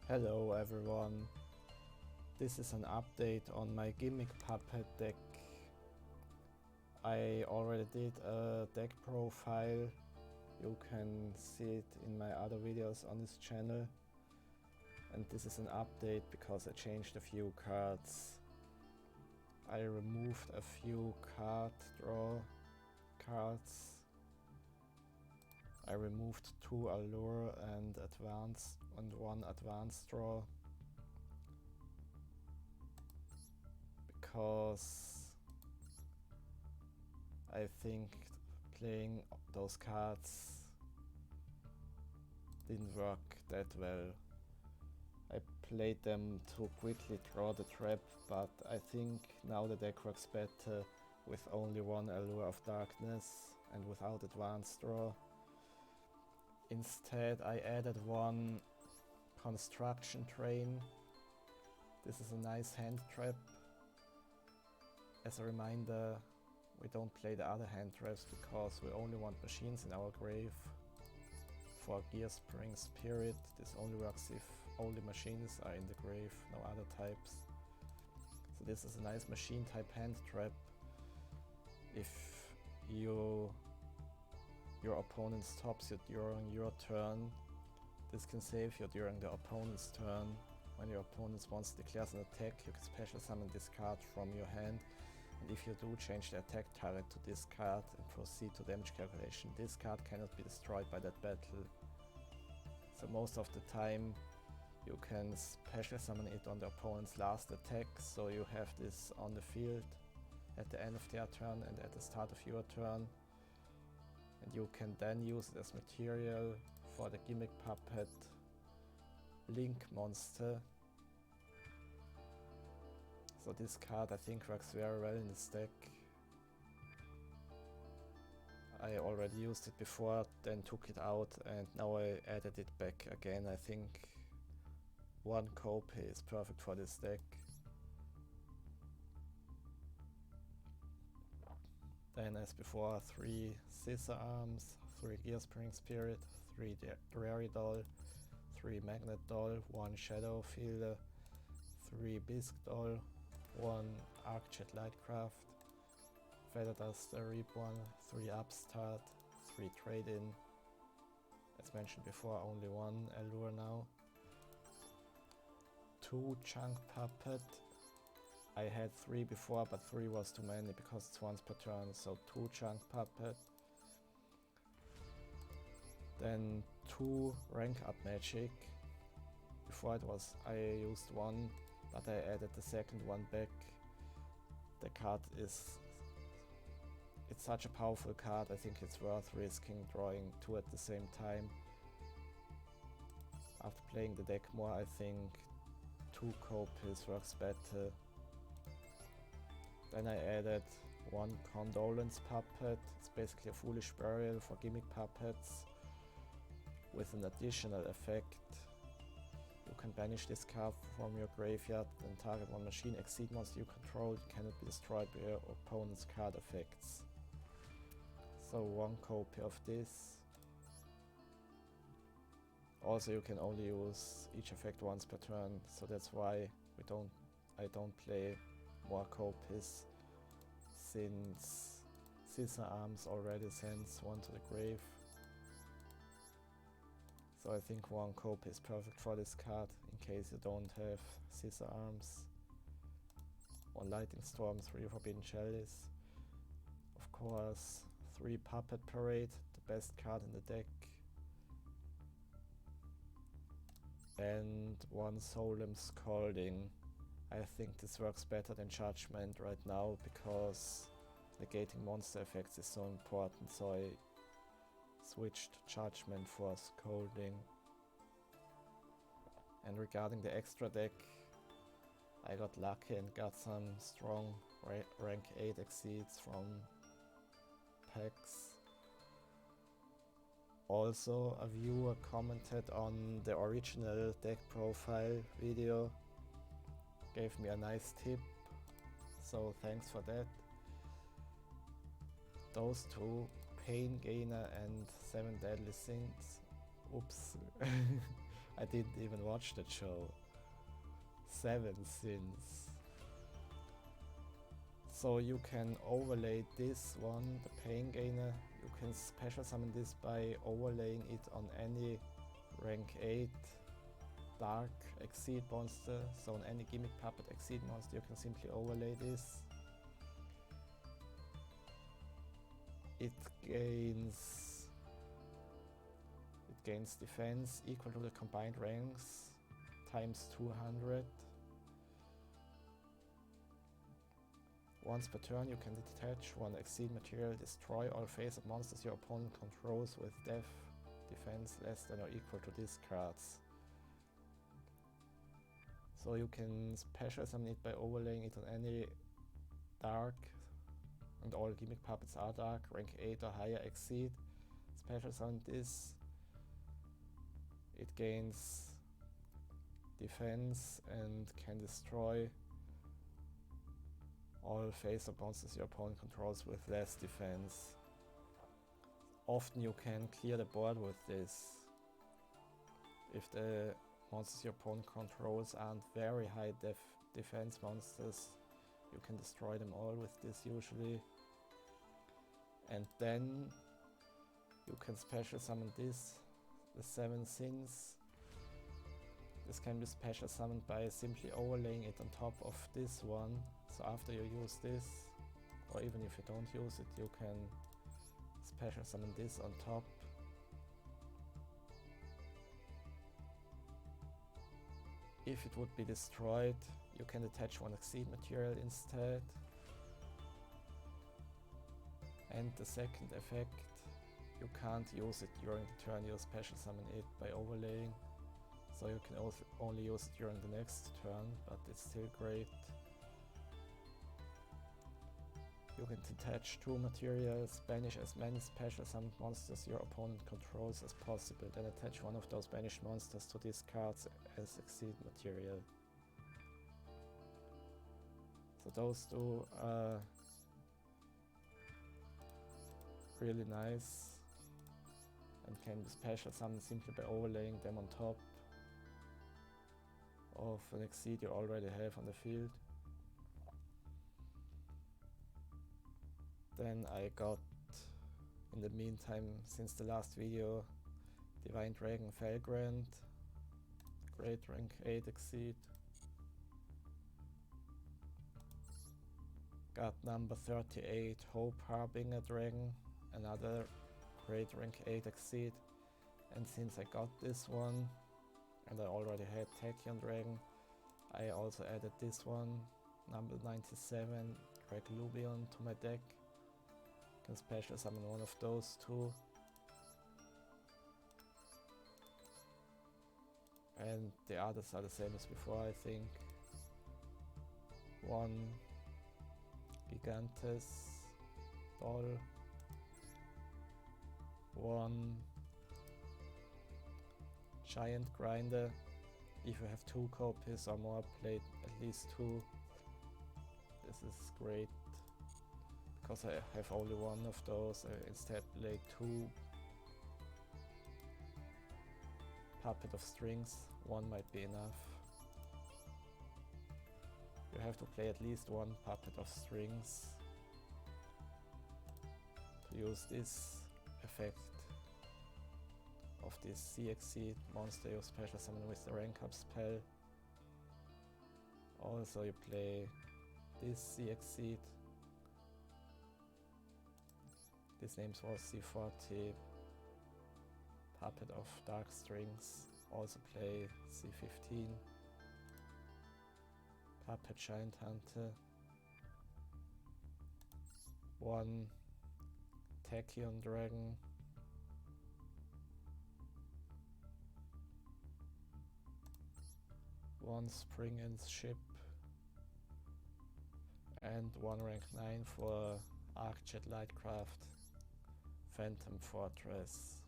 Hello everyone, this is an update on my Gimmick puppet deck. I already did a deck profile, you can see it in my other videos on this channel. And this is an update because I changed a few cards. I removed a few card draw cards. I removed 2 Allure and Advanced and 1 Advanced Draw because I think playing those cards didn't work that well. I played them to quickly draw the trap, but I think now the deck works better with only 1 Allure of Darkness and without Advanced Draw. Instead I added 1 Construction Train. This is a nice hand trap. As a reminder, we don't play the other hand traps because we only want machines in our grave. For Gearspring Spirit, this only works if only machines are in the grave, no other types. So this is a nice machine type hand trap. If your opponent stops you during your turn, this can save you during the opponent's turn. When your opponent once declares an attack, you can special summon this card from your hand, and if you do, change the attack target to this card and proceed to damage calculation. This card cannot be destroyed by that battle. So most of the time you can special summon it on the opponent's last attack, so you have this on the field at the end of their turn and at the start of your turn. And you can then use it as material for the Gimmick puppet Link monster. So this card I think works very well in this deck. I already used it before, then took it out, and now I added it back again. I think 1 copy is perfect for this deck. Then as before, 3 Scissor Arms, 3 Gearspring Spirit, 3 Rary Doll, 3 Magnet Doll, 1 Shadow Fielder, 3 Bisque Doll, 1 Arcjet Lightcraft, Feather Duster Reborn, 3 Upstart, 3 Trade-In. As mentioned before, only 1 Allure now. 2 Chunk Puppet. I had 3 before, but 3 was too many because it's once per turn, so 2 Chunk Puppet. Then 2 Rank Up Magic. Before I used 1, but I added the second one back. The card it's such a powerful card, I think it's worth risking drawing 2 at the same time. After playing the deck more, I think 2 copies works better. Then I added 1 Condolence Puppet. It's basically a Foolish Burial for Gimmick puppets with an additional effect. You can banish this card from your graveyard and target 1 machine exceed monster you control. It cannot be destroyed by your opponent's card effects. So 1 copy of this. Also you can only use each effect once per turn, so that's why I don't play more copies, since Scissor Arms already sends 1 to the grave. So I think 1 copy is perfect for this card, in case you don't have Scissor Arms. 1 Lightning Storm, 3 Forbidden Chalice. Of course, 3 Puppet Parade, the best card in the deck. And 1 Solemn Scalding. I think this works better than Judgment right now because negating monster effects is so important, so I switched Judgment for Scolding. And regarding the extra deck, I got lucky and got some strong rank 8 exceeds from packs. Also, a viewer commented on the original deck profile video, gave me a nice tip, so thanks for that. Those 2, Pain Gainer and 7 Deadly Sins, oops, I didn't even watch that show. 7 Sins. So you can overlay this one, the Pain Gainer. You can special summon this by overlaying it on any rank 8 Dark Exceed monster. So on any Gimmick Puppet Exceed monster you can simply overlay this. It gains defense equal to the combined ranks times 200. Once per turn you can detach one Exceed material, destroy all face-up monsters your opponent controls with defense less than or equal to these cards. So you can special summon it by overlaying it on any dark, and all Gimmick puppets are dark, rank 8 or higher Exceed. Special summon this. It gains defense and can destroy all face-up monsters your opponent controls with less defense. Often you can clear the board with this. If the monsters your opponent controls aren't very high defense monsters, you can destroy them all with this usually. And then you can special summon this, the 7 Sins. This can be special summoned by simply overlaying it on top of this one. So after you use this, or even if you don't use it, you can special summon this on top. If it would be destroyed, you can attach one Exceed material instead. And the second effect, you can't use it during the turn you special summon it by overlaying. So you can also only use it during the next turn, but it's still great. You can detach 2 materials, banish as many special summoned monsters your opponent controls as possible, then attach one of those banished monsters to these cards as Exceed material. So those two are really nice and can be special summoned simply by overlaying them on top of an Exceed you already have on the field. Then I got, in the meantime, since the last video, Divine Dragon Felgrand, great rank 8 Exceed. Got number 38, Hope Harbinger Dragon, another great rank 8 Exceed. And since I got this one, and I already had Tachyon Dragon, I also added this one, number 97, Draglubion, to my deck. Can special summon one of those two. And the others are the same as before, I think. One Gigantes Doll. One Giant Grinder. If you have 2 copies or more, play at least 2. This is great. Because I have only one of those, I instead play 2 Puppet of Strings. One might be enough. You have to play at least 1 Puppet of Strings to use this effect of this Sea Exceed monster you special summon with the rank up spell. Also you play this Sea Exceed. This name was C40, Puppet of Dark Strings. Also play C15, Puppet Giant Hunter. 1 Tachyon Dragon. 1 Spring and Ship. And 1 rank 9 for Arcjet Lightcraft Phantom Fortress.